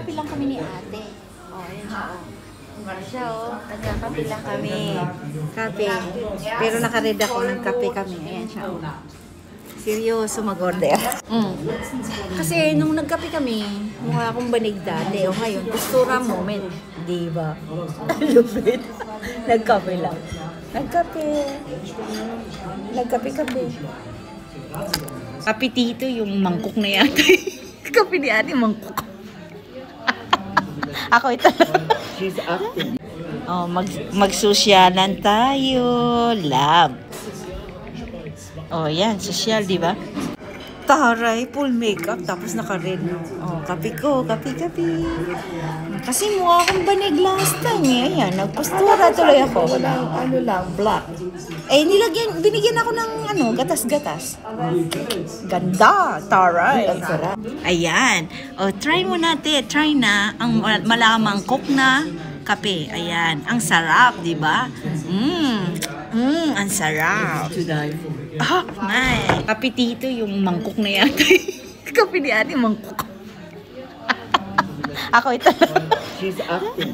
Nagkakape lang kami ni ate. Oh, ayan siya, oh. Siya, oh. Nagkakape lang kami. Kape. Pero nakared ako ng kape kami. Ayan siya, oh. Seryoso mag-order. Kasi nung nagkape kami, mukha akong banig dati. O ngayon, postura moment. Diba? Lupit. Nagkape lang. Nagkape. Nagkape-kape. Kape tito yung mangkok na yata. Kape ni ate, mangkok. Ako ito. She's acting. Oh, mag-sosyalan tayo. Love. Oh, yan. Social, di ba? Taray, full makeup. Tapos naka-red. Oh, kape ko. Kape. Kasi mukha akong banig last time eh. Ayan, nagpostura tuloy ako. Wala, ano lang, black. Eh, binigyan ako ng gatas-gatas. Ganda. Taray. Ang sarap. Ayan. O, try mo natin. Try na ang malamang cook na kape. Ayan. Ang sarap, di ba? Ang sarap. To die for. Ah, ngay. Kape tito yung mangkok na yata. Kape ni ate, mangkok. Ako ito. She's acting.